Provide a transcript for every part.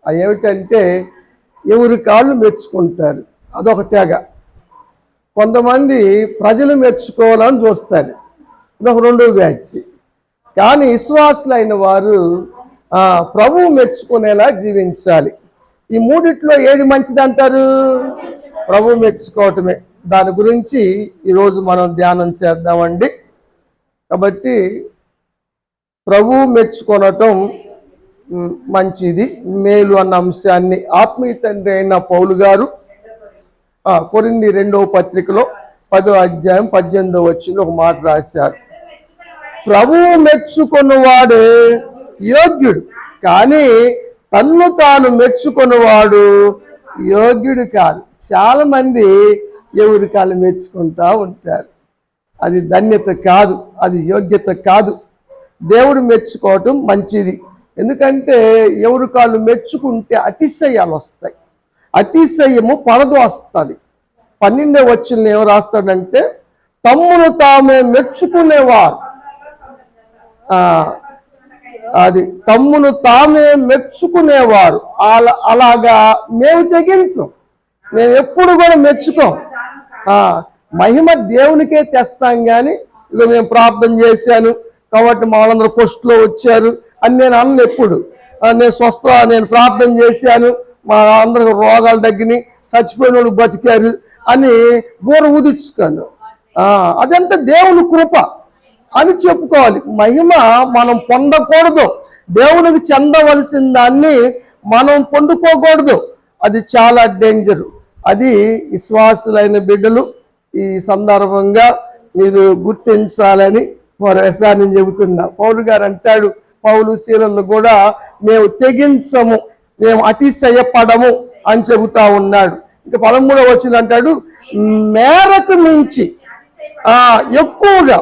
అవి ఏమిటంటే ఎవరి కాళ్ళు మెచ్చుకుంటారు, అదొక తెగ. కొంతమంది ప్రజలు మెచ్చుకోవాలని చూస్తారు, ఇదొక రెండో బ్యాచ్. కానీ విశ్వాసులైన వారు ప్రభువు మెచ్చుకునేలా జీవించాలి. ఈ మూడిట్లో ఏది మంచిది అంటారు? ప్రభువు మెచ్చుకోవటమే. దాని గురించి ఈరోజు మనం ధ్యానం చేద్దామండి. కాబట్టి ప్రభువు మెచ్చుకొనటం మంచిది, మేలు అన్న అంశాన్ని ఆత్మీయ తండ్రి అయిన పౌలు గారు కొరింథీ 2వ పత్రికలో 10వ అధ్యాయం 18వ వచనంలో ఒక మాట రాశారు. ప్రభువు మెచ్చుకొనువాడే యోగ్యుడు, కానీ తన్ను తాను మెచ్చుకొనువాడు యోగ్యుడు కాదు. చాలా మంది ఎవరి కాళ్ళు మెచ్చుకుంటా ఉంటారు. అది ధన్యత కాదు, అది యోగ్యత కాదు. దేవుడు మెచ్చుకోవటం మంచిది. ఎందుకంటే ఎవరి కాళ్ళు మెచ్చుకుంటే అతిశయాలు వస్తాయి, అతిశయము పరదు వస్తుంది. 12వ వచనంలో ఏం రాస్తాడంటే, తమ్మును తామే మెచ్చుకునేవారు, అది తమ్మును తామే మెచ్చుకునేవారు అలాగా మేము తెగించం, మేము ఎప్పుడు కూడా మెచ్చుకోం. మహిమ దేవునికే తెస్తాం. కానీ ఇక మేము ప్రార్థన చేశాను కాబట్టి మా వాళ్ళందరూ పోస్టులో వచ్చారు అని నేను అన్న. ఎప్పుడు నేను ప్రార్థన చేశాను, మా అందరికి రోగాలు తగ్గినాయి, చచ్చిపోయిన వాళ్ళు బతికారు అని బూర ఊదించుకోను. అదంతా దేవుని కృప అని చెప్పుకోవాలి. మహిమ మనం పొందకూడదు, దేవునికి చెందవలసిన దాన్ని మనం పొందుకోకూడదు. అది చాలా డేంజరు. అది విశ్వాసులైన బిడ్డలు ఈ సందర్భంగా మీరు గుర్తించాలని మరోసారి నేను చెబుతున్నా. పౌలు గారు అంటాడు, పౌలు శీలలు కూడా మేము తెగించము, మేము అతిశయపడము అని చెబుతా ఉన్నాడు. ఇంకా 13వ వచనం అంటాడు, మేరకు మించి ఎక్కువగా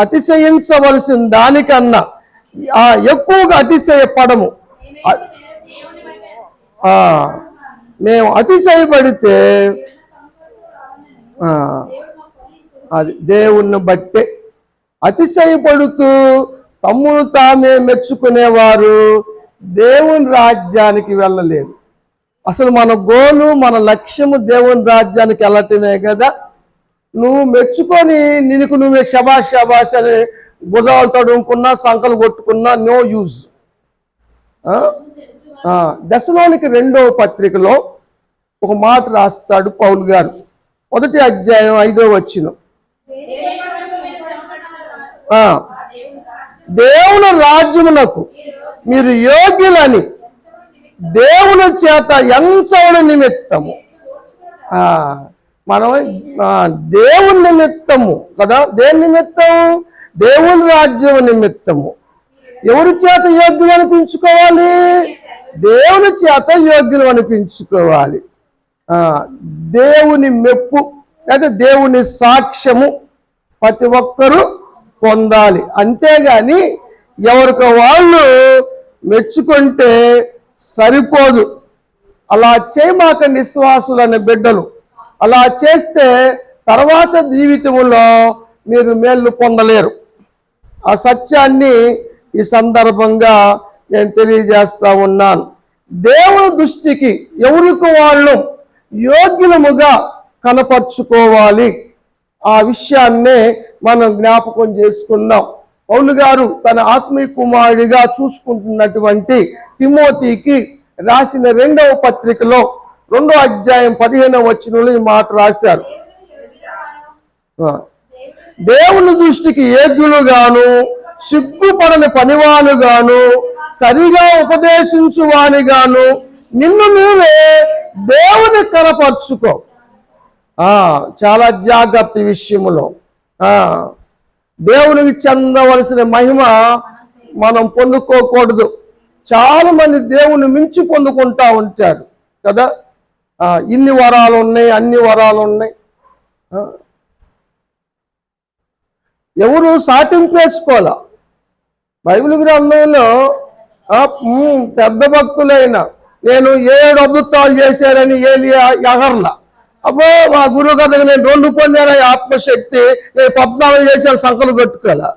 అతిశయించవలసిన దానికన్నా ఎక్కువగా అతిశయపడము. మేము అతిశయపడితే అది దేవుణ్ణి బట్టే. అతిశయపడుతూ తమ్మును తామే మెచ్చుకునేవారు దేవుని రాజ్యానికి వెళ్ళలేదు. అసలు మన గోలు, మన లక్ష్యము దేవుని రాజ్యానికి వెళ్ళటమే కదా. నువ్వు మెచ్చుకొని నీకు నువ్వే శబాష్ శబాష్ అని భుజాలు తడుముకున్నా, సంకలు కొట్టుకున్నా నో యూజ్. దశలోనికి 2వ పత్రికలో ఒక మాట రాస్తాడు పౌలు గారు, 1వ అధ్యాయం 5వ వచనం. దేవుని రాజ్యమునకు మీరు యోగ్యులని దేవుని చేత ఎంచవని నిమిత్తము, మనం దేవుని నిమిత్తము కదా. దేని నిమిత్తం? దేవుని రాజ్యం నిమిత్తము. ఎవరి చేత యోగ్యులు అనిపించుకోవాలి? దేవుని చేత యోగ్యులు అనిపించుకోవాలి. దేవుని మెప్పు లేదా దేవుని సాక్ష్యము ప్రతి ఒక్కరూ పొందాలి. అంతేగాని ఎవరికి వాళ్ళు మెచ్చుకుంటే సరిపోదు. అలా చేయమాకండి విశ్వాసులనే బిడ్డలు. అలా చేస్తే తర్వాత జీవితంలో మీరు మేలు పొందలేరు. ఆ సత్యాన్ని ఈ సందర్భంగా నేను తెలియజేస్తా ఉన్నాను. దేవుని దృష్టికి ఎవరికి వాళ్ళు యోగ్యులముగా కనపరుచుకోవాలి. ఆ విషయాన్నే మనం జ్ఞాపకం చేసుకున్నాం. పౌలు గారు తన ఆత్మీయ కుమారుడిగా చూసుకుంటున్నటువంటి తిమోతికి రాసిన 2వ పత్రికలో 2వ అధ్యాయం 15వ వచనంలో ఈ మాట రాశారు. దేవుని దృష్టికి యోగ్యులుగాను, సిగ్గుపడని పనివానుగాను, సరిగా ఉపదేశించువానిగాను నిన్ను నువ్వే దేవుని కనపరుచుకో. చాలా జాగ్రత్త విషయంలో. దేవునికి చెందవలసిన మహిమ మనం పొందుకోకూడదు. చాలా మంది దేవుని మించి పొందుకుంటా ఉంటారు కదా. ఇన్ని వరాలు ఉన్నాయి, అన్ని వరాలు ఉన్నాయి. ఎవరు సాటింపేసుకోవాలా. బైబిల్ గ్రంథంలో పెద్ద భక్తులైన నేను 7 అద్భుతాలు చేశారని ఎగర్లా. అబ్బో మా గురువు కథకు నేను 2 పొందాను ఆత్మశక్తి, నేను 14 చేశాను సంకలు పెట్టుకోవాలా.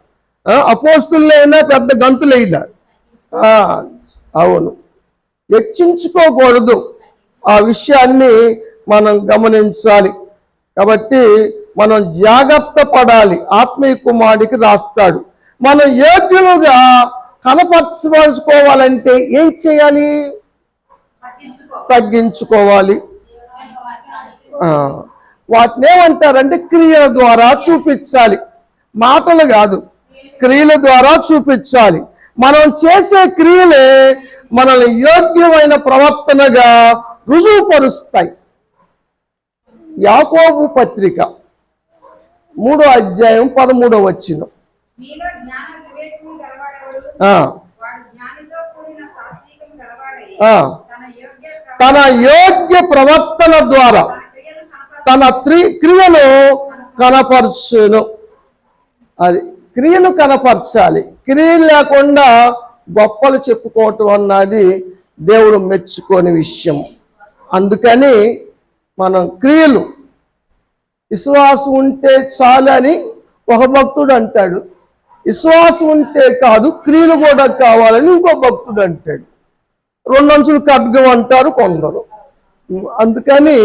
అపోస్తులైనా పెద్ద గంతులైనా. అవును, హెచ్చించుకోకూడదు. ఆ విషయాన్ని మనం గమనించాలి. కాబట్టి మనం జాగ్రత్త పడాలి. ఆత్మీయ కుమారుడికి రాస్తాడు, మనం యోగ్యులుగా కనపరచుకోవాలంటే ఏం చేయాలి? తగ్గించుకోవాలి. వాటిని ఏమంటారంటే క్రియల ద్వారా చూపించాలి. మాటలు కాదు, క్రియల ద్వారా చూపించాలి. మనం చేసే క్రియలే మనల్ని యోగ్యమైన ప్రవర్తనగా రుజువుపరుస్తాయి. యాకోబు పత్రిక 3వ అధ్యాయం 13వ వచనం. తన యోగ్య ప్రవర్తన ద్వారా తన క్రియను కనపరచును. అది క్రియను కనపరచాలి. క్రియలు లేకుండా గొప్పలు చెప్పుకోవటం అన్నది దేవుడు మెచ్చుకోని విషయం. అందుకని మనం క్రియలు, విశ్వాసం ఉంటే చాలు అని ఒక భక్తుడు అంటాడు, విశ్వాసం ఉంటే కాదు క్రియలు కూడా కావాలని ఇంకో భక్తుడు అంటాడు. 2 అంచులు ఖడ్గం అంటారు కొందరు. అందుకని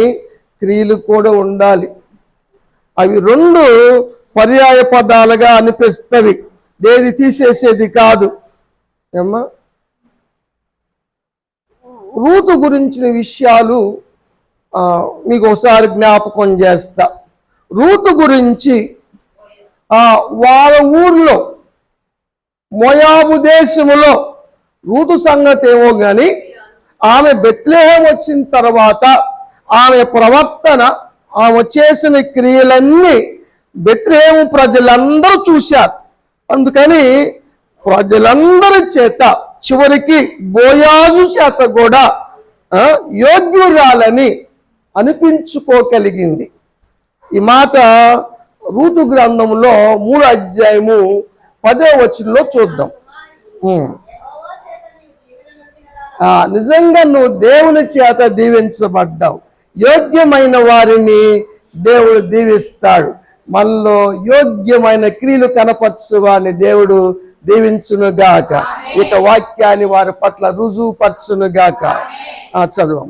క్రియలు కూడా ఉండాలి. అవి 2 పర్యాయ పదాలుగా అనిపిస్తవి, దేది తీసేసేది కాదు. ఏమ్మా, రూతు గురించిన విషయాలు మీకు ఒకసారి జ్ఞాపకం చేస్తా. రూతు గురించి వాళ్ళ ఊర్లో మోయాబు దేశములో రూతు సంగతి ఏమో కానీ ఆమె బెత్లెహేము వచ్చిన తర్వాత ఆమె ప్రవర్తన, ఆమె చేసిన క్రియలన్నీ బెత్లెహేము ప్రజలందరూ చూశారు. అందుకని ప్రజలందరి చేత చివరికి బోయాజు చేత కూడా యోగ్యురాలని అనిపించుకోగలిగింది. ఈ మాట రూతు గ్రంథంలో 3వ అధ్యాయము 10వ వచనంలో చూద్దాం. నిజంగా నువ్వు దేవుని చేత దీవించబడ్డావు. యోగ్యమైన వారిని దేవుడు దీవిస్తాడు. మనలో యోగ్యమైన క్రియలు కనపరచువాని దేవుడు దీవించునుగాక. ఇక వాక్యాన్ని వారి పట్ల రుజువుపరచునుగాక. చదువు.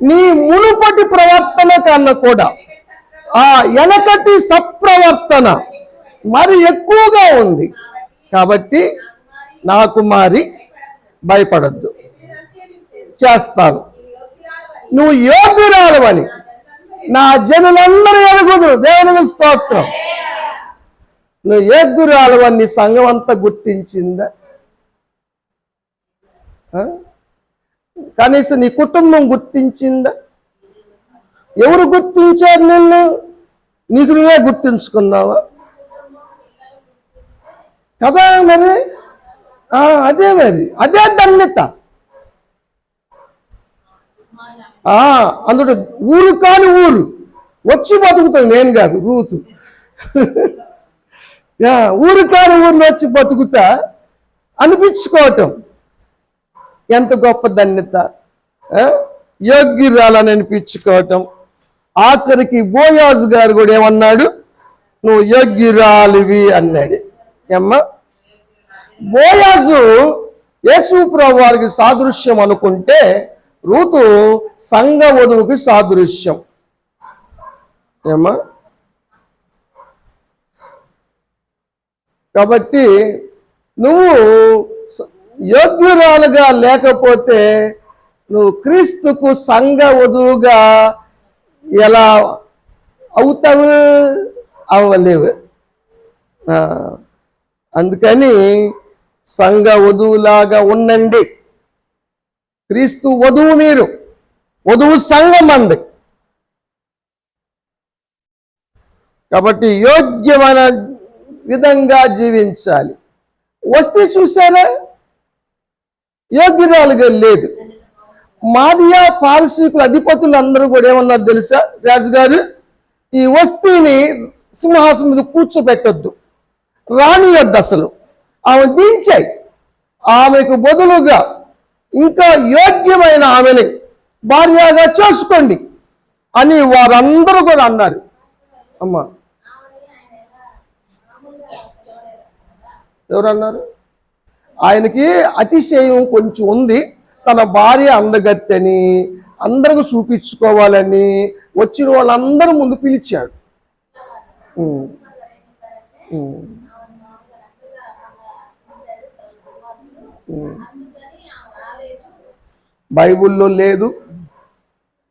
నీ మునుపటి ప్రవర్తన కన్నా కూడా వెనకటి సత్ప్రవర్తన మరి ఎక్కువగా ఉంది. కాబట్టి నా కుమారి భయపడద్దు, చేస్తాను. నువ్వు యోగ్యురాలవని నా జనులందరూ ఎరుగుదురు. దేవునికి స్తోత్రం. నువ్వు యోగ్యురాలవని నీ సంఘం అంతా గుర్తించిందా? కనీసం నీ కుటుంబం గుర్తించిందా? ఎవరు గుర్తించారు నిన్ను? నీకు నువ్వే గుర్తించుకున్నావా కదా? మరి అదే ధన్యత. అందులో ఊరు కాని ఊరు వచ్చి బతుకుతుంది. నేను కాదు, రూతు. ఊరు కాని ఊర్లో వచ్చి బతుకుతా అనిపించుకోవటం ఎంత గొప్ప ధన్యత. యోగ్యురాలని అనిపించుకోవటం. ఆఖరికి బోయాజు గారు కూడా ఏమన్నాడు? నువ్వు యోగ్యురాలివి అన్నాడు. ఏమ్మా, బోయాజు యేసు ప్రభు వారికి సాదృశ్యం అనుకుంటే రూతు సంఘ వధువుకి సాదృశ్యం. ఏమ్మా, కాబట్టి నువ్వు యోగ్యురాలుగా లేకపోతే నువ్వు క్రీస్తుకు సంఘ వధువుగా ఎలా అవుతావు? అవ్వలేవు. అందుకని సంఘ వధువులాగా ఉండండి. క్రీస్తు వధువు, మీరు వధువు సంఘం అంది. కాబట్టి యోగ్యమైన విధంగా జీవించాలి. వస్తే చూసారా, యోగ్యురాలుగా లేదు. మాదియా పారసీకుల అధిపతులు అందరూ కూడా ఏమన్నారు తెలుసా? రాజుగారు, ఈ వస్తీని సింహాసనం మీద కూర్చోబెట్టొద్దు, రానియొద్దు, అసలు ఆమె దించాయి, ఆమెకు బదులుగా ఇంకా యోగ్యమైన ఆమెని భార్యగా చేసుకోండి అని వారందరూ కూడా అన్నారు. అమ్మా, ఎవరన్నారు? ఆయనకి అతిశయం కొంచెం ఉంది. తన భార్య అందగత్తెని అందరికి చూపించుకోవాలని వచ్చిన వాళ్ళందరూ ముందు పిలిచాడు. ఉమ్, ఉమ్, ఉమ్. బైబిల్లో లేదు,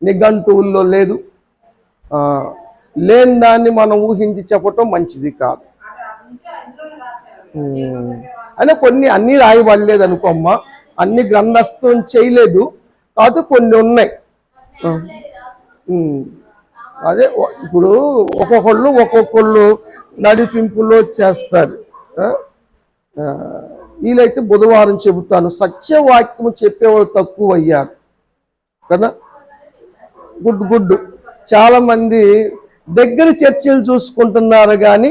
నిఘంటువుల్లో లేదు. లేని దాన్ని మనం ఊహించి చెప్పటం మంచిది కాదు. అంటే అన్ని రాయబడలేదు అనుకోమ్మా, అన్ని గ్రంథస్థం చేయలేదు కాదు, కొన్ని ఉన్నాయి. అదే ఇప్పుడు ఒక్కొక్కళ్ళు నడిపింపులో చేస్తారు. వీలైతే బుధవారం చెబుతాను. సత్యవాక్యం చెప్పేవాళ్ళు తక్కువ అయ్యారు కదా. గుడ్. చాలా మంది దగ్గర చర్చలు చూసుకుంటున్నారు కానీ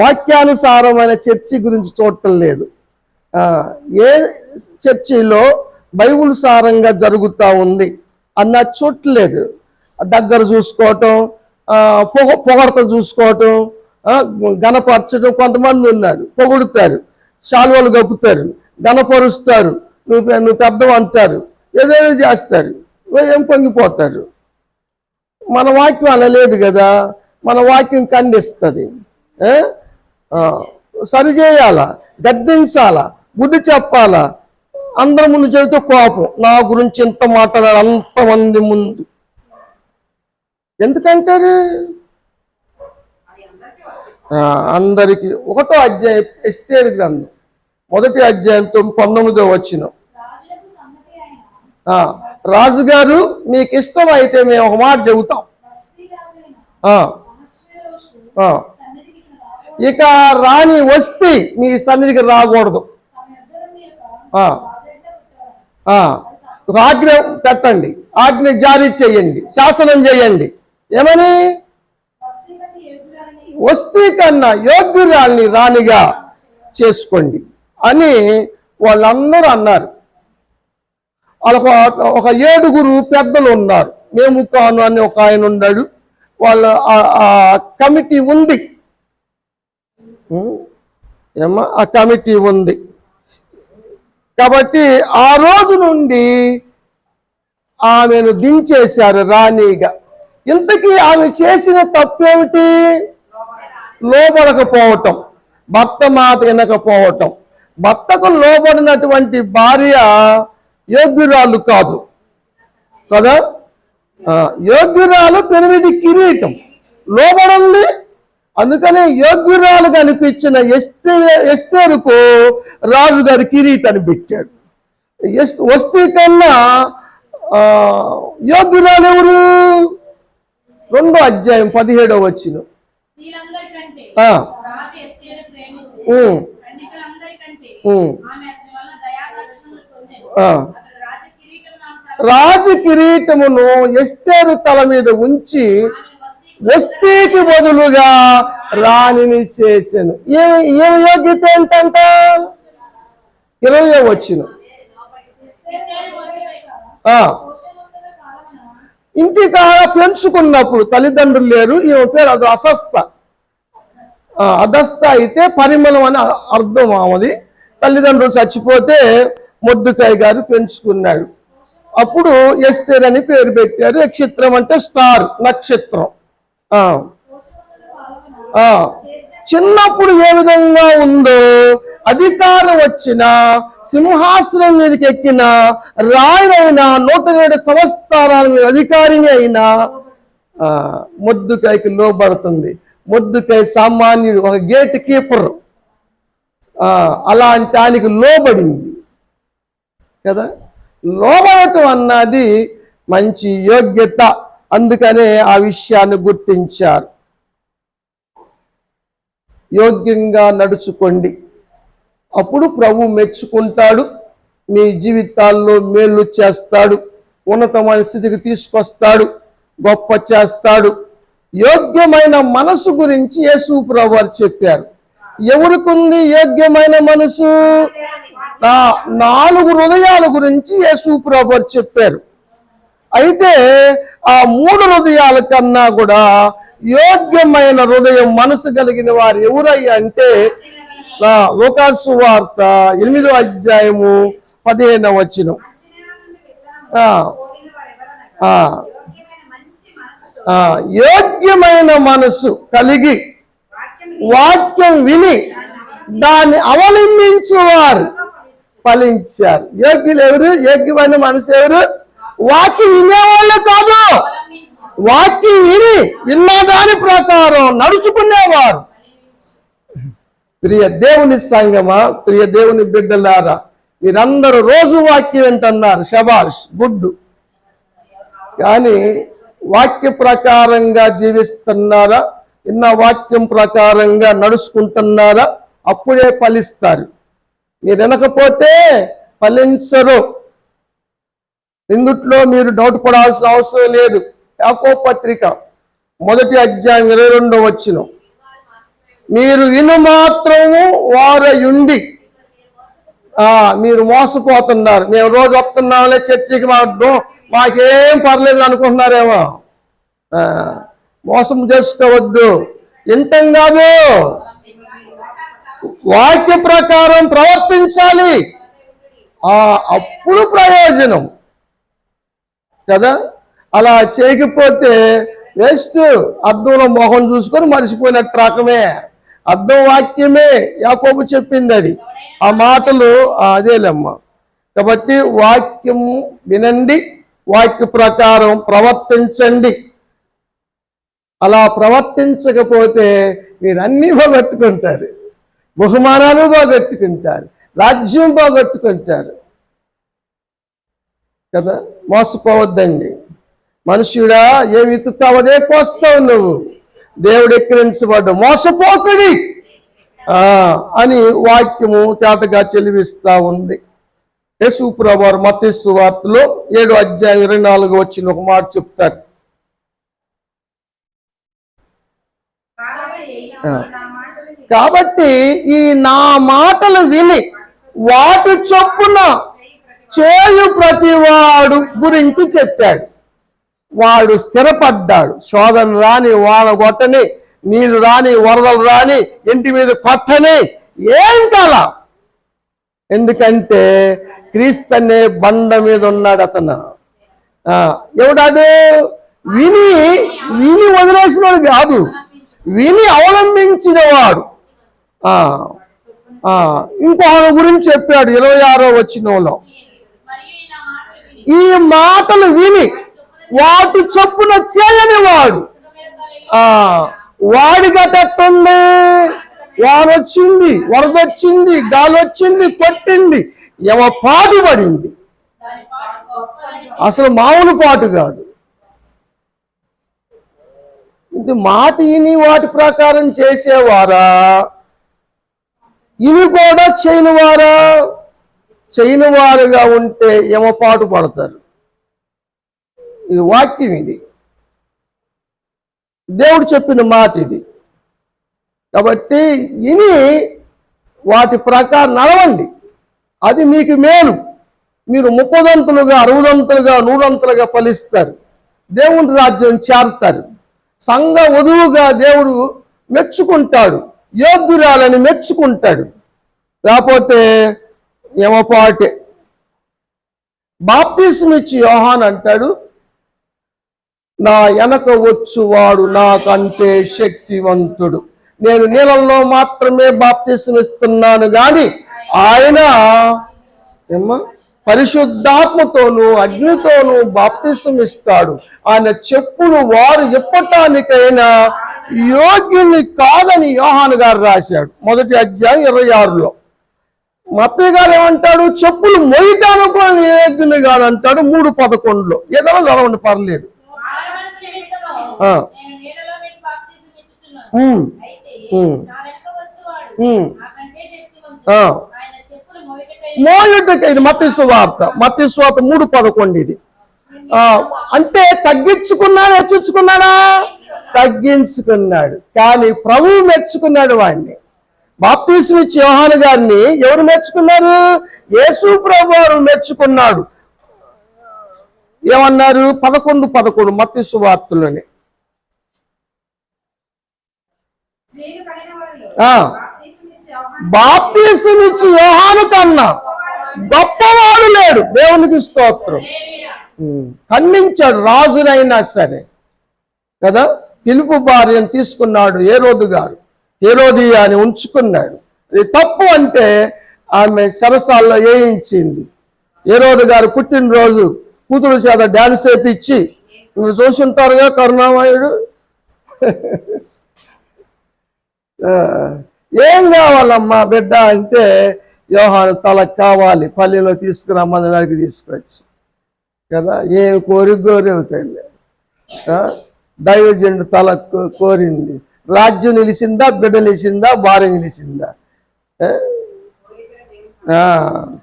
వాక్యానుసారమైన చర్చి గురించి చూడటం లేదు. ఏ చర్చిలో బైబిల్ సారంగా జరుగుతూ ఉంది అన్న చూడలేదు. దగ్గర చూసుకోవటం, పొగడత చూసుకోవటం, గణపరచడం. కొంతమంది ఉన్నారు పొగుడుతారు, శాలువలు కప్పుతారు, గణపరుస్తారు, నువ్వు పెద్దవ అంటారు, ఏదేదో చేస్తారు, ఏం పొంగిపోతారు. మన వాక్యం అలా లేదు కదా. మన వాక్యం ఖండిస్తుంది. సరిచేయాలా, గద్దించాలా, బుద్ధి చెప్పాలా. అందరి ముందు చెబితే కోపం, నా గురించి ఎంత మాట్లాడాలి అంతమంది ముందు. ఎందుకంటారు? అందరికి 1వ అధ్యాయం ఎస్తేరు గ్రంథం 1వ అధ్యాయం 19వ వచనం. రాజుగారు మీకు ఇష్టం అయితే మేము ఒక మాట చెబుతాం. ఇక రాణి వస్తే మీ సన్నిధికి రాకూడదు. ఆజ్ఞ పెట్టండి, ఆజ్ఞ జారీ చేయండి, శాసనం చేయండి. ఏమని? వస్తీ కన్నా యోగ్యురాల్ని రాణిగా చేసుకోండి అని వాళ్ళందరూ అన్నారు. వాళ్ళకు ఒక 7 పెద్దలు ఉన్నారు. మేము కాను అని ఒక ఆయన ఉన్నాడు. వాళ్ళ కమిటీ ఉంది. ఆ కమిటీ ఉంది కాబట్టి ఆ రోజు నుండి ఆమెను దించేశారు రాణిగా. ఇంతకీ ఆమె చేసిన తప్పేమిటి? లోబడకపోవటం, భర్త మాట వినకపోవటం. భర్తకు లోబడినటువంటి భార్య యోగ్యురాలు కాదు కదా. యోగ్యురాలు పెనిమిటి కిరీటం, లోబడింది. అందుకనే యోగ్యురాలు కనిపించిన ఎస్తేరుకు రాజుగారి కిరీటాన్ని పెట్టాడు. వస్తీ కన్నా యోగ్యురాలు ఎవరు? 2వ అధ్యాయం 17వ వచనం. రాజు కిరీటమును ఎస్తేరు తల మీద ఉంచి వస్తీకి బదులుగా రాణిని చేశాను. ఏమి యోగ్యత ఏంటంట? 20వ వచనం. ఇంటికాడ పెంచుకున్నప్పుడు తల్లిదండ్రులు లేరు. ఈమె పేరు అది అసస్థ. అదస్థ అయితే పరిమళం అని అర్థం ఆమెది. తల్లిదండ్రులు చచ్చిపోతే మొర్దెకాయి గారు పెంచుకున్నాడు. అప్పుడు ఎస్తేర్ అని పేరు పెట్టారు. నక్షత్రం అంటే స్టార్, నక్షత్రం. చిన్నప్పుడు ఏ విధంగా ఉందో అధికారం వచ్చిన, సింహాసనం మీదకి ఎక్కిన, రాయనైనా 107 సంవత్సరాల మీద అధికారిని అయినా మొర్దెకాయికి లోబడుతుంది. మొర్దెకాయి సామాన్యుడు, ఒక గేట్ కీపర్. అలాంటి ఆయనకి లోబడింది కదా. లోబడటం అన్నది మంచి యోగ్యత. అందుకనే ఆ విషయాన్ని గుర్తించారు. యోగ్యంగా నడుచుకోండి, అప్పుడు ప్రభు మెచ్చుకుంటాడు. మీ జీవితాల్లో మేలు చేస్తాడు, ఉన్నతమైన స్థితికి తీసుకొస్తాడు, గొప్ప చేస్తాడు. యోగ్యమైన మనసు గురించి యేసు ప్రభు వారు చెప్పారు. ఎవరికుంది యోగ్యమైన మనసు? 4 హృదయాల గురించి యేసు ప్రభు వారు చెప్పారు. అయితే ఆ 3 హృదయాల కన్నా కూడా యోగ్యమైన హృదయం మనసు కలిగిన వారు ఎవరయ్యా అంటే లూకాసు వార్త 8వ అధ్యాయము 15వ వచనం. యోగ్యమైన మనసు కలిగి వాక్యం విని దాన్ని అవలంబించువారు ఫలించారు. యోగ్యులు ఎవరు? యోగ్యమైన మనసు ఎవరు? వాక్యం వినేవాళ్ళు కాదు, వాక్యం విని విన్న దాని ప్రకారం నడుచుకునేవారు. ప్రియ దేవుని సంగమా, ప్రియ దేవుని బిడ్డలారా, మీరందరూ రోజు వాక్యం వింటున్నారు, శబాష్, గుడ్. కానీ వాక్య ప్రకారంగా జీవిస్తున్నారా? విన్న వాక్యం ప్రకారంగా నడుచుకుంటున్నారా? అప్పుడే ఫలిస్తారు. మీరు వినకపోతే ఫలించరు. ఇందుట్లో మీరు డౌట్ పడాల్సిన అవసరం లేదు. యాకోబు పత్రిక 1వ అధ్యాయం 22వ వచనం. మీరు విను మాత్రము వారయుండి మీరు మోసపోతున్నారు. మేము రోజు వస్తున్నాంలే చర్చికి, మాకేం పర్లేదు అనుకుంటున్నారేమో. మోసం చేసుకోవద్దు. వింటం కాదు, వాక్య ప్రకారం ప్రవర్తించాలి. అప్పుడు ప్రయోజనం కదా. అలా చేయకపోతే వేస్ట్. అద్దంలో మొహం చూసుకొని మర్చిపోయినట్టు రకమే. అద్దం వాక్యమే, యాకోబు చెప్పింది అది. ఆ మాటలు అదేలేమ్మ. కాబట్టి వాక్యము వినండి, వాక్య ప్రకారం ప్రవర్తించండి. అలా ప్రవర్తించకపోతే మీరు అన్నీ పోగొట్టుకుంటారు. బహుమానాలు పోగొట్టుకుంటారు, రాజ్యం పోగొట్టుకుంటారు కదా. మోసపోవద్దండి. మనుష్యుడా, ఏమి విత్తుతావు అదే కోస్తావు నువ్వు. దేవుడు ఎక్కిరించబడ్డ మోసపోకుడి అని వాక్యము తేటగా చెలివిస్తా ఉంది. యేసు ప్రభువారు మత్తయి సువార్తలో 7వ అధ్యాయం 24వ వచనం ఒక మాట చెప్తారు. కాబట్టి ఈ నా మాటలు విని వాటి చొప్పున చేయు ప్రతివాడు గురించి చెప్పాడు. వాడు స్థిరపడ్డాడు. శోధన రాని, వాన కొట్టని, నీళ్లు రాని, వరదలు రాని, ఇంటి మీద కొట్టని, ఏం కాల. ఎందుకంటే క్రీస్తు అనే బండ మీద ఉన్నాడు అతను. ఎవడాడు? విని విని వదిలేసినవాడు కాదు, విని అవలంబించిన వాడు. ఇంకొక గురించి చెప్పాడు 26వ వచనంలో. ఈ మాటలు విని వాటి చొప్పున చేయని వాడు. వాడికి అటట్టుంది. వానొచ్చింది, వరదొచ్చింది, గాలి వచ్చింది, కొట్టింది, పాటు పడింది. అసలు మామూలు పాటు కాదు. ఇది మాట విని వాటి ప్రకారం చేసేవారా, ఇవి కూడా చేయనివారా? చేయనివారుగా ఉంటే పాటు పడతారు. ఇది వాక్యం, ఇది దేవుడు చెప్పిన మాట ఇది. కాబట్టి ఇని వాటి ప్రకారం నడవండి, అది మీకు మేలు. మీరు 30దంతులుగా, 60దంతులుగా, 100దంతులుగా ఫలిస్తారు. దేవుని రాజ్యం చేరతారు. సంఘ వధువుగా దేవుడు మెచ్చుకుంటాడు, యోగ్యురాలని మెచ్చుకుంటాడు. లేకపోతే పాటే. బాప్తిస్మిచ్చి యోహాను అంటాడు, నా వెనక వచ్చువాడు నాకంటే శక్తివంతుడు. నేను నీళ్ళల్లో మాత్రమే బాప్తిస్మం ఇస్తున్నాను కానీ ఆయన పరిశుద్ధాత్మతోనూ అగ్నితోనూ బాప్తిస్మం ఇస్తాడు. ఆయన చెప్పులు వారు ఇప్పటానికైనా యోగ్యుని కాదని యోహాను గారు రాశాడు 1వ అధ్యాయం 26లో. మత్తయి గారు ఏమంటాడు? చెప్పులు మొయ్యటాను కూడా యోగ్యుని కాదు అంటాడు 3:11లో. ఏదైనా చదవండి, పర్లేదు. మోయుటకి ఇది మత్తయి సువార్త 3:11 ఇది. అంటే తగ్గించుకున్నాడు, హెచ్చించుకున్నాడా? తగ్గించుకున్నాడు. కానీ ప్రభువు మెచ్చుకున్నాడు వాడిని. బాప్తిస్మం ఇచ్చే యోహాను గారిని ఎవరు మెచ్చుకున్నారు? యేసు ప్రభువారు మెచ్చుకున్నాడు. ఏమన్నారు? 11:11 మత్తయి సువార్తలోనే. బాప్తీసమిచ్చు యోహాను కన్నా గొప్పవాడు లేడు. దేవునికి స్తోత్రం. ఖండించాడు రాజునైనా సరే కదా. పిలుపు భార్యను తీసుకున్నాడు హేరోదు గారు, హేరోదియా అని ఉంచుకున్నాడు. ఇది తప్పు అంటే ఆమె సరసాల్లో వేయించింది. హేరోదు గారు పుట్టినరోజు కూతురు చేత డ్యాన్స్ వేయించి, మీరు చూసుంటారుగా కరుణామయుడు. ఏం కావాలమ్మా బిడ్డ అంటే, యోహాను తల కావాలి, పల్లెలో తీసుకురమ్మని నరికి తీసుకొచ్చి కదా. ఏం కోరిగోరేవుతాయి. దైవజనుడు తల కోరింది. రాజ్యం నిలిచిందా, బిడ్డ నిలిచిందా, భార్య నిలిచిందా?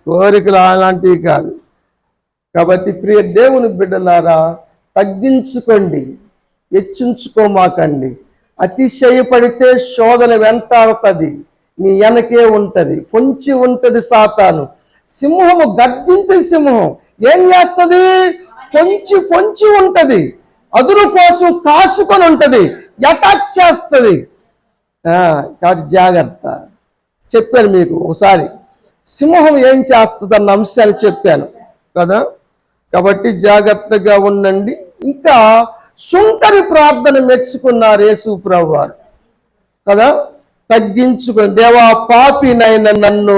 కోరికలు అలాంటివి కాదు. కాబట్టి ప్రియ దేవుని బిడ్డలారా, తగ్గించుకోండి, హెచ్చించుకోమాకండి. అతిశయపడితే శోధన వెంటాడుతుంది, నీ వెనకే ఉంటది, పొంచి ఉంటది సాతాను. సింహము, గర్జించే సింహం ఏం చేస్తుంది? పొంచి పొంచి ఉంటది, అదురు కోసం కాసుకొని ఉంటది, అటాక్ చేస్తుంది. కాబట్టి జాగ్రత్త. చెప్పాను మీకు ఒకసారి సింహం ఏం చేస్తుంది అన్న అంశాలు చెప్పాను కదా. కాబట్టి జాగ్రత్తగా ఉండండి. ఇంకా సుంకరి ప్రార్థన మెచ్చుకున్నారు యేసు ప్రభువు వారు కదా. తగ్గించుకొని, దేవా పాపినైన నన్ను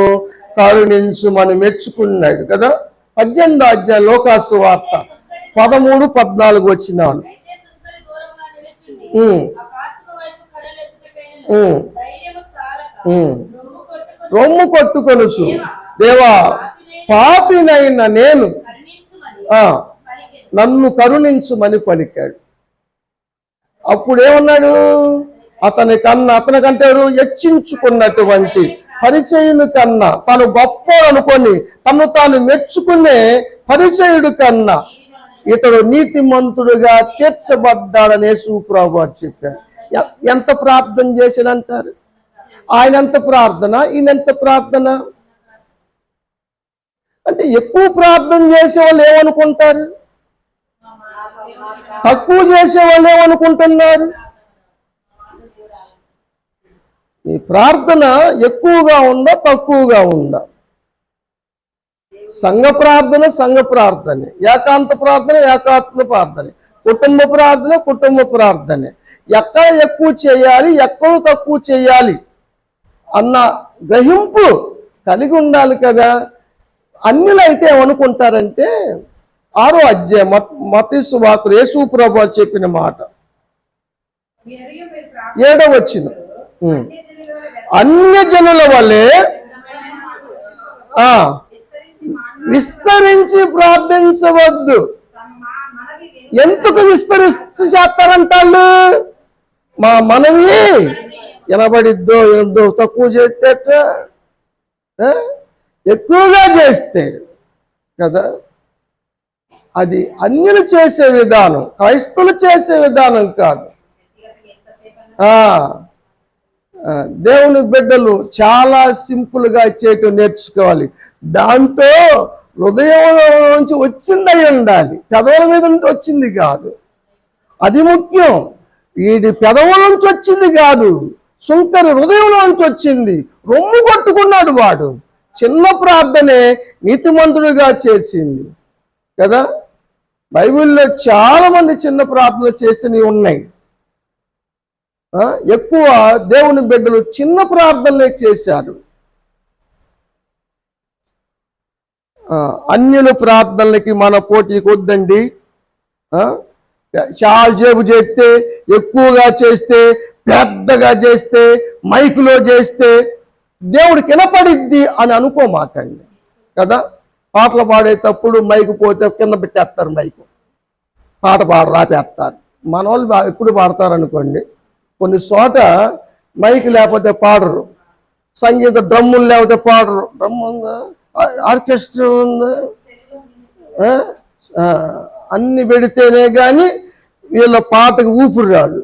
కరుణించుమని మెచ్చుకున్నాడు కదా. 18వ అధ్యాయం లోకాసు వార్త 13-14 వచ్చినాను. రొమ్ము కొట్టుకొనుచు, దేవా పాపినైన నేను నన్ను కరుణించుమని పలికాడు. అప్పుడు ఏమన్నాడు? అతనికంటే హెచ్చించుకున్నటువంటి పరిచయుని కన్నా, తను గొప్ప అనుకొని తను తాను మెచ్చుకునే పరిచయుడు కన్నా ఇతడు నీతిమంతుడుగా తీర్చబడ్డాడని యేసు ప్రభువు వారు చెప్పారు. ఎంత ప్రార్థన చేశాడంటారు? ఆయన ఎంత ప్రార్థన, ఈయన ఎంత ప్రార్థన? అంటే ఎక్కువ ప్రార్థన చేసేవాళ్ళు ఏమనుకుంటారు, తక్కువ చేసేవాళ్ళు ఏమనుకుంటున్నారు? ఈ ప్రార్థన ఎక్కువగా ఉందా, తక్కువగా ఉందా? సంఘ ప్రార్థన సంఘ ప్రార్థనే, ఏకాంత ప్రార్థన ఏకాంత ప్రార్థనే, కుటుంబ ప్రార్థన కుటుంబ ప్రార్థనే. ఎక్కడ ఎక్కువ చేయాలి, ఎక్కడ తక్కువ చేయాలి అన్న గ్రహింపు కలిగి ఉండాలి కదా. అన్యులైతే ఏమనుకుంటారంటే, 6వ అధ్యాయం మత్తయి సువార్త యేసు ప్రభువు చెప్పిన మాట 7వ వచనం, అన్యజనుల వలె విస్తరించి ప్రార్థించవద్దు. ఎందుకు విస్తరించి చేస్తారంటాళ్ళు? మా మనవి వినబడిద్దో ఏందో, తక్కువ చేస్తే ఎక్కువగా చేస్తే కదా. అది అన్యులు చేసే విధానం, క్రైస్తవులు చేసే విధానం కాదు. దేవుని బిడ్డలు చాలా సింపుల్గా చేయటం నేర్చుకోవాలి. దాంతో హృదయంలో నుంచి వచ్చిందై ఉండాలి, పెదవుల మీద నుంచి వచ్చింది కాదు. అది ముఖ్యం. వీడి పెదవుల నుంచి వచ్చింది కాదు, సుంకరి హృదయంలో నుంచి వచ్చింది. రొమ్ము కొట్టుకున్నాడు వాడు. చిన్న ప్రార్థనే నీతిమంతుడిగా చేసింది కదా. బైబిల్లో చాలా మంది చిన్న ప్రార్థన చేసినవి ఉన్నాయి. ఎక్కువ దేవుని బిడ్డలు చిన్న ప్రార్థనలే చేశారు. అన్యుల ప్రార్థనలకి మన పోటీకి వద్దండి. చాలా జేబు చేస్తే, ఎక్కువగా చేస్తే, పెద్దగా చేస్తే, మైకులో చేస్తే దేవుడికి వినపడిద్ది అని అనుకోమాకండి కదా. పాటలు పాడేటప్పుడు మైకు పోతే కింద పెట్టేస్తారు, మైకు పాట రాపేస్తారు. మన వాళ్ళు ఎప్పుడు పాడతారు అనుకోండి. కొన్ని చోట మైక్ లేకపోతే పాడరు, సంగీత డ్రమ్ములు లేకపోతే పాడరు. డ్రమ్ ఉందా, ఆర్కెస్ట్రా ఉందా, అన్ని పెడితేనే కానీ వీళ్ళ పాటకు ఊపిరి రాదు.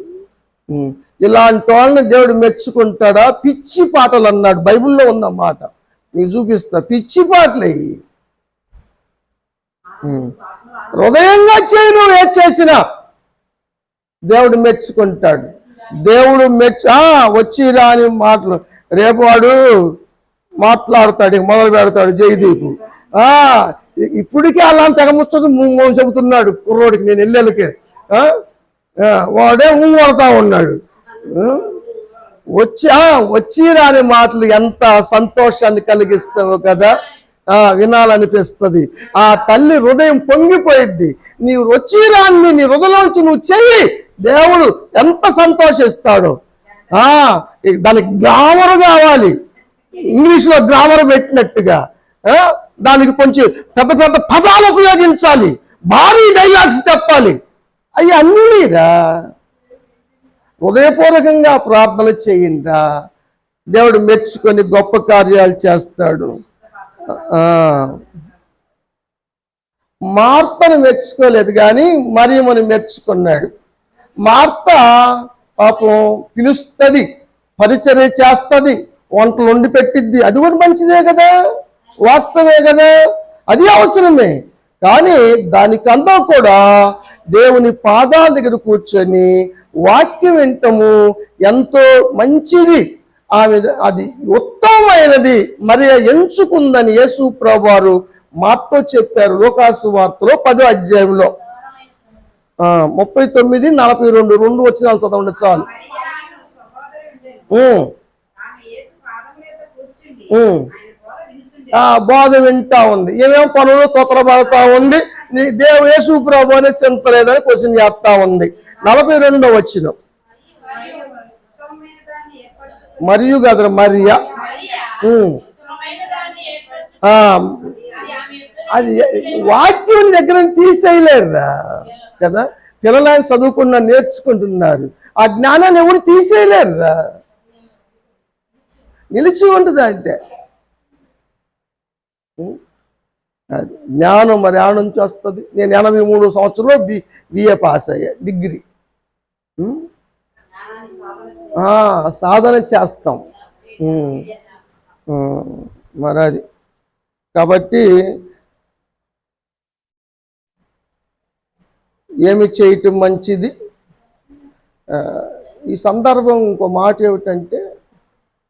ఇలాంటి వాళ్ళని దేవుడు మెచ్చుకుంటాడా? పిచ్చి పాటలు అన్నాడు, బైబిల్లో ఉన్న మాట మీకు చూపిస్తా. పిచ్చి పాటలే. హృదయంగా చేయి, నువ్వు ఏది చేసినా దేవుడు మెచ్చుకుంటాడు. దేవుడు వచ్చి రాని మాటలు. రేపు వాడు మాట్లాడతాడు, మొదలు పెడతాడు జయదీప్. ఇప్పటికే అలా తెగముచ్చదు చెబుతున్నాడు కుర్రోడికి, నేను ఎల్లెలకే వాడే కొడతా ఉన్నాడు. వచ్చి రాని మాటలు ఎంత సంతోషాన్ని కలిగిస్తావు కదా, వినాలనిపిస్తుంది. ఆ తల్లి హృదయం పొంగిపోయిద్ది. నీవు వచ్చి రాన్ని నీ హృదయంలోంచి నువ్వు చెయ్యి, దేవుడు ఎంత సంతోషిస్తాడు. దానికి గ్రామర్ కావాలి, ఇంగ్లీష్లో గ్రామర్ పెట్టినట్టుగా. దానికి కొంచెం పెద్ద పెద్ద పదాలు ఉపయోగించాలి, భారీ డైలాగ్స్ చెప్పాలి. అవి అన్నీరా హృదయపూర్వకంగా ప్రార్థన చేయండిరా, దేవుడు మెచ్చుకొని గొప్ప కార్యాలు చేస్తాడు. మార్తను మెచ్చుకోలేదు కానీ మరియమ్మను మెచ్చుకున్నాడు. మార్త పాపం పిలుస్తుంది, పరిచర్య చేస్తుంది, వంటలు వండి పెట్టిద్ది. అది కూడా మంచిదే కదా, వాస్తవే కదా, అది అవసరమే. కానీ దానికంతా కూడా దేవుని పాదాల దగ్గర కూర్చొని వాక్యం వింటము ఎంతో మంచిది. ఆమె అది ఉత్తమమైనది మరియ ఎంచుకుందని యేసు ప్రభువారు మాతో చెప్పారు. లోకాసు వార్తలో 10వ అధ్యాయంలో 39, 42 2 వచనాలు చదవండి చాలు. బోధ వింటా ఉంది, ఏమేమో పనులు తొత్తరపడతా ఉంది. యేసు ప్రభు అనే చింత లేదని క్వశ్చన్ చేస్తా ఉంది. 42వ వచనం, మరియు కదా మరియా అది వాక్యం దగ్గర తీసేయలేరురా కదా. పిల్లలు ఆయన చదువుకున్న నేర్చుకుంటున్నారు, ఆ జ్ఞానాన్ని ఎవరు తీసేయలేరురా, నిలిచి ఉంటుంది అంతే. జ్ఞానం మరి ఆడ నుంచి వస్తుంది. నేను 83 సంవత్సరంలో బిఏ పాస్ అయ్యా, డిగ్రీ. సాధన చేస్తాం మరి అది. కాబట్టి ఏమి చేయటం మంచిది. ఈ సందర్భం ఇంకో మాట ఏమిటంటే,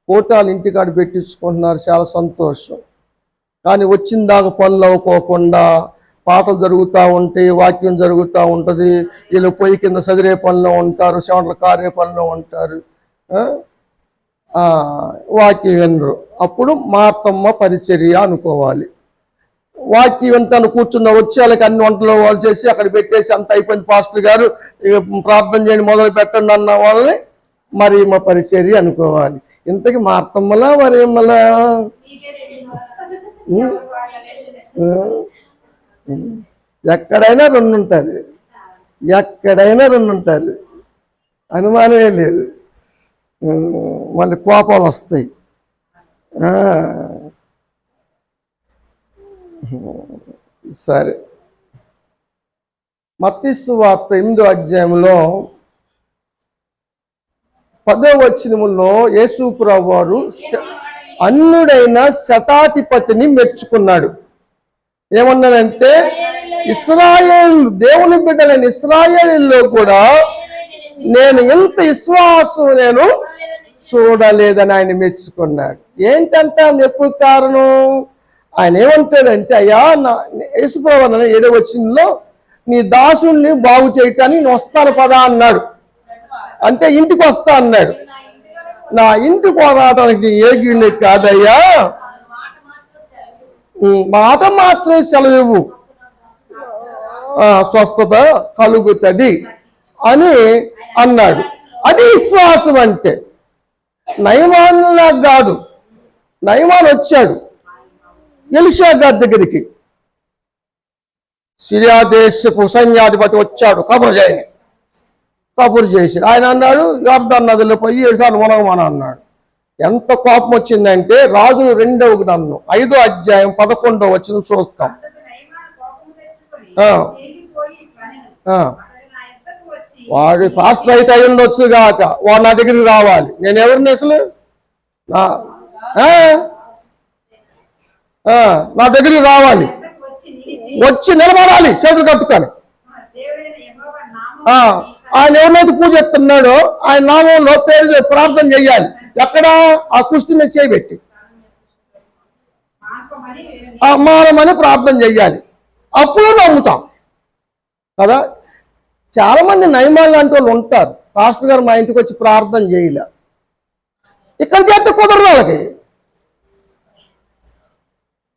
కోటాలు ఇంటికాడ పెట్టించుకుంటున్నారు, చాలా సంతోషం. కానీ వచ్చిన దాకా పనులు అవ్వకోకుండా పాటలు జరుగుతూ ఉంటాయి, వాక్యం జరుగుతూ ఉంటుంది, వీళ్ళు పొయ్యి కింద చదిరే పనిలో ఉంటారు, చెమటలు కారే పనిలో ఉంటారు, వాక్యం వినరు. అప్పుడు మార్తమ్మ పరిచర్య అనుకోవాలి. వాక్యం వింటాను కూర్చున్న వచ్చి వాళ్ళకి అన్ని వంటలు వాళ్ళు చేసి అక్కడ పెట్టేసి అంత అయిపోయింది, పాస్టర్ గారు ప్రార్థన చేయండి మొదలు పెట్టండి అన్న వాళ్ళని మరియమ్మ పరిచర్య అనుకోవాలి. ఇంతకీ మార్తమ్మలా మరియమ్మలా? ఎక్కడైనా రెండు ఉంటారు, ఎక్కడైనా రెండు ఉంటారు, అనుమానమే లేదు. మళ్ళీ కోపాలు వస్తాయి. సరే, మత్తయి సువార్త 8వ అధ్యాయంలో 10వ వచనములో యేసు ప్రభువారు అన్యుడైన శతాధిపతిని మెచ్చుకున్నాడు. ఏమన్నాడంటే, ఇశ్రాయేలు దేవుని బిడ్డలైన ఇశ్రాయేలులో కూడా నేను ఎంత విశ్వాసం నేను చూడలేదని ఆయన మెచ్చుకున్నాడు. ఏంటంటే మెప్పు కారణం? ఆయన ఏమంటాడంటే, అయ్యా యేసుప్రభువు 7వ వచనంలో నీ దాసుల్ని బాగు చేయటానికి నేను వస్తాను పదా అన్నాడు. అంటే ఇంటికి వస్తా అన్నాడు. నా ఇంటికి రావడానికి ఏగిని కాదయ్యా, మాట మాత్రమే సెలవు, స్వస్థత కలుగుతుంది అని అన్నాడు. అది విశ్వాసం అంటే. నయమానులా కాదు. నయమాన్ వచ్చాడు ఎలీషా గారి దగ్గరికి, సిరియా దేశపు సైన్యాధిపతి వచ్చాడు, కబురు చేసి ఆయన అన్నాడు, యోర్దాను నదిలో పోయి 7 సార్లు మునగమని అన్నాడు. ఎంత కోపం వచ్చిందంటే, రాజులు 2వ గ్రంథం 5వ అధ్యాయం 11వ వచనం చూస్తాం. వాడు పాస్టర్ అయితే అయి ఉండొచ్చు కాక, వాడు నా దగ్గరికి రావాలి. నేను ఎవరిని అసలు నా దగ్గరికి రావాలి, వచ్చి నిలబడాలి చేతులు కట్టుకొని. ఆయన ఎవరినైతే పూజ చేస్తున్నాడో ఆయన నామంలో పేరు ప్రార్థన చేయాలి. ఎక్కడ? ఆ కుస్తీ మీద చేయబెట్టి. మారమని ప్రార్థన చెయ్యాలి, అప్పుడు నమ్ముతాం కదా. చాలా మంది నయమాలు లాంటి వాళ్ళు ఉంటారు, పాస్టర్ గారు మా ఇంటికి వచ్చి ప్రార్థన చేయలే, ఇక్కడ చేస్తే కుదరదు,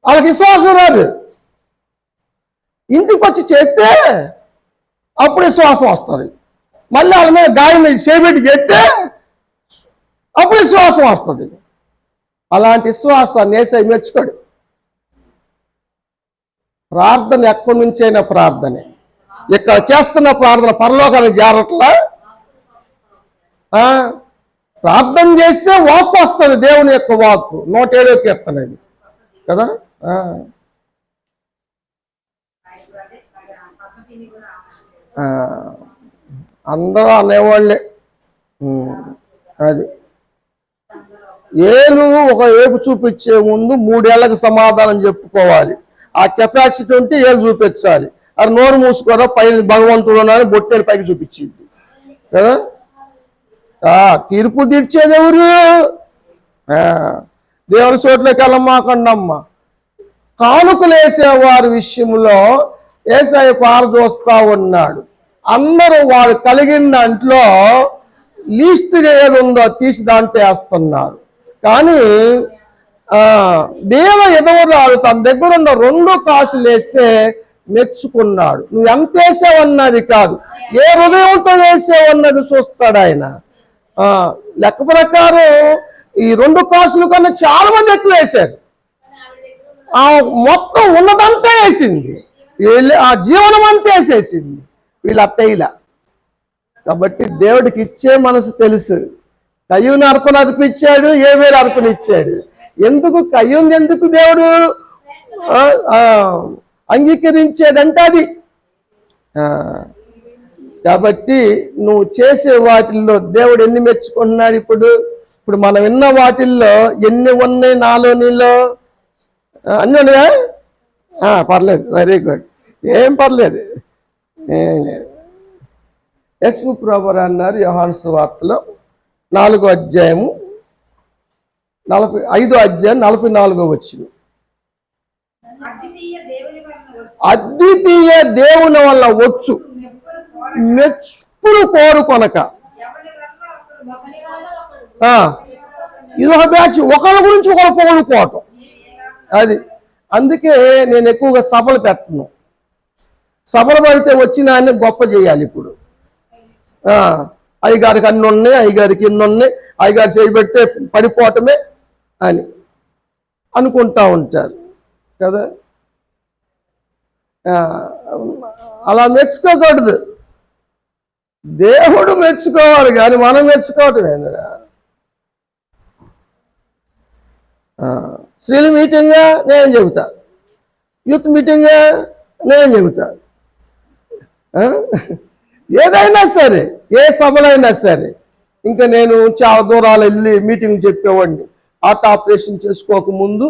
వాళ్ళకి విశ్వాసం రాదు. ఇంటికి వచ్చి చేస్తే అప్పుడు విశ్వాసం వస్తుంది. మళ్ళీ వాళ్ళ మీద గాయం మీద చేపెట్టి చేస్తే అప్పుడు విశ్వాసం వస్తుంది. అలాంటి విశ్వాసాన్ని యేసయ్య మెచ్చుకోడు. ప్రార్థన ఎక్కడి నుంచైనా ప్రార్థనే. ఇక్కడ చేస్తున్న ప్రార్థన పరలోకానికి జారట్లా. ప్రార్థన చేస్తే వాక్కు వస్తుంది, దేవుని యొక్క వాక్కు. 107వ కీర్తన ఇది కదా. అందరూ అనేవాళ్ళే. అది ఏలు ఒక ఏపు చూపించే ముందు 3 ఏళ్ళకి సమాధానం చెప్పుకోవాలి. ఆ కెపాసిటీ ఉంటే ఏళ్ళు చూపించాలి. అది నోరు మూసుకోరా, పైన భగవంతుడు అని బొట్టేలు పైకి చూపించింది కదా. తీర్పు తీర్చేది ఎవరు? దేవుని చోట్లోకి వెళ్ళమాకండమ్మ. కానుకలు వేసేవారి విషయంలో యేసయ్య పారదోస్తా ఉన్నాడు. అందరూ వారు కలిగిన దాంట్లో లీస్ట్ ఏది ఉందో తీసి దాంట్లో వేస్తున్నారు. కానీ దేవ ఎదవరాలు తన దగ్గర ఉన్న 2 కాసులు వేస్తే మెచ్చుకున్నాడు. నువ్వు ఎంత వేసావన్నది కాదు, ఏ హృదయంతో వేసావన్నది చూస్తాడు ఆయన. లెక్క ప్రకారం ఈ 2 కాసుల కన్నా చాలా మంది ఎక్కువ వేశారు. మొత్తం ఉన్నదంతా వేసింది, ఆ జీవనం అంతా వేసేసింది. వీళ్ళు అత్తయ్యలా. కాబట్టి దేవుడికి ఇచ్చే మనసు తెలుసు. కయ్యూని అర్పణ అర్పించాడు, ఏబేలు అర్పణ ఇచ్చాడు. ఎందుకు కయ్యూని ఎందుకు దేవుడు అంగీకరించేదంటే అది. కాబట్టి నువ్వు చేసే వాటిల్లో దేవుడు ఎన్ని మెచ్చుకుంటున్నాడు? ఇప్పుడు మనం విన్న వాటిల్లో ఎన్ని ఉన్నాయి? నాలో నీలో అన్నీ ఉన్నాయా? పర్లేదు, వెరీ గుడ్, ఏం పర్లేదు. యేసు ప్రభువు అన్నారు యోహాను సువార్తలో 4వ అధ్యాయము 5వ అధ్యాయం 44వ వచనం, అద్వితీయ దేవుని వల్ల వచ్చు మెచ్చుకులు కోరుకొనక. ఇదొక బ్యాచ్, ఒకరి గురించి ఒకరు పొగడుకోవటం. అది అందుకే నేను ఎక్కువగా సభలు పెట్టను. సభలు పడితే వచ్చిన ఆయన్ని గొప్ప చేయాలి. ఇప్పుడు అయ్యగారికి అన్ని ఉన్నాయి, అయ్యగారికి ఇన్ని ఉన్నాయి, అయ్యగారు చేయబెడితే పడిపోవటమే అని అనుకుంటా ఉంటారు కదా. అలా మెచ్చుకోకూడదు. దేవుడు మెచ్చుకోవాలి కానీ మనం మెచ్చుకోవటం ఏందిరా. స్త్రీల మీటింగ్గా నేను చెబుతా, యూత్ మీటింగ్గా నేను చెబుతా, ఏదైనా సరే, ఏ సభలైనా సరే. ఇంకా నేను చాలా దూరాలు వెళ్ళి మీటింగ్ చెప్పేవాడిని. హార్ట్ ఆపరేషన్ చేసుకోకముందు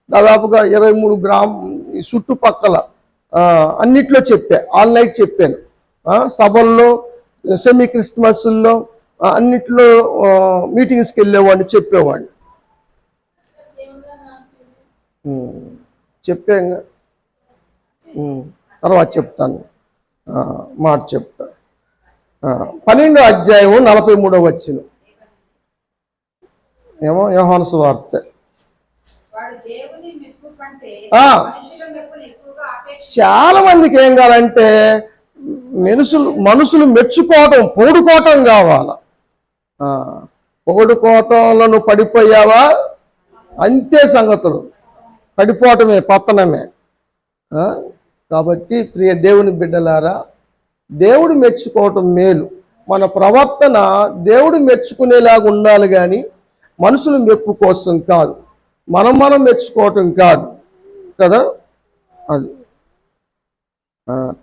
దాదాపుగా 23 చుట్టుపక్కల అన్నిట్లో ఆల్ నైట్ చెప్పాను. సభల్లో, సెమీ క్రిస్మస్ల్లో, అన్నిట్లో మీటింగ్స్కి వెళ్ళేవాడిని, చెప్పేవాడిని. చెప్పాను, తర్వాత చెప్తాను, మాట చెప్తా. 12వ అధ్యాయం 43వ వచనం ఏమో యోహాను సువార్త. చాలా మందికి ఏం కావాలంటే మనుషులు మెచ్చుకోవటం, పొగుడుకోవటం కావాల. పొగుడుకోవటంలో నువ్వు పడిపోయావా అంతే సంగతులు, పడిపోవటమే, పతనమే. కాబట్టి ప్రియ దేవుని బిడ్డలారా, దేవుడు మెచ్చుకోవటం మేలు. మన ప్రవర్తన దేవుడు మెచ్చుకునేలాగా ఉండాలి కానీ మనుషుల మెప్పు కోసం కాదు, మనం మెచ్చుకోవటం కాదు కదా. అది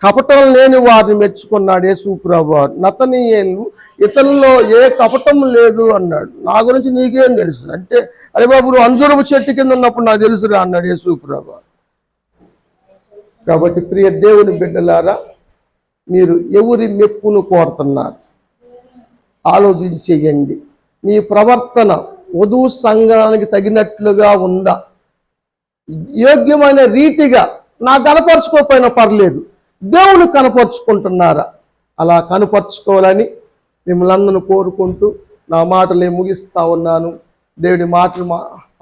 కపటం లేని వారిని మెచ్చుకున్నాడు యేసు ప్రభువారు. నతనీయేలు ఇతనిలో ఏ కపటం లేదు అన్నాడు. నా గురించి నీకేం తెలుసు అంటే, అరే బాబు నువ్వు అంజూరపు చెట్టు కింద ఉన్నప్పుడు నాకు తెలుసురా అన్నాడు యేసు ప్రభువారు. కాబట్టి ప్రియ దేవుని బిడ్డలారా, మీరు ఎవరి మెప్పును కోరుతున్నారు ఆలోచించేయండి. మీ ప్రవర్తన వధువు సంఘానికి తగినట్లుగా ఉందా? యోగ్యమైన రీతిగా నా కనపరుచుకోకపోయినా పర్లేదు, దేవుని కనపరుచుకుంటున్నారా? అలా కనపరుచుకోవాలని మిమ్మల్ని అందరిని కోరుకుంటూ నా మాటలే ముగిస్తా ఉన్నాను. దేవుడి మాటలు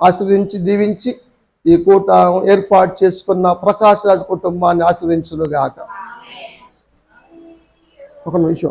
ఆశీర్వదించి దీవించి ఈ కూట ఏర్పాటు చేసుకున్న ప్రకాష్ రాజ్ కుటుంబాన్ని ఆశీర్వదించునుగాక. ఒక నిమిషం.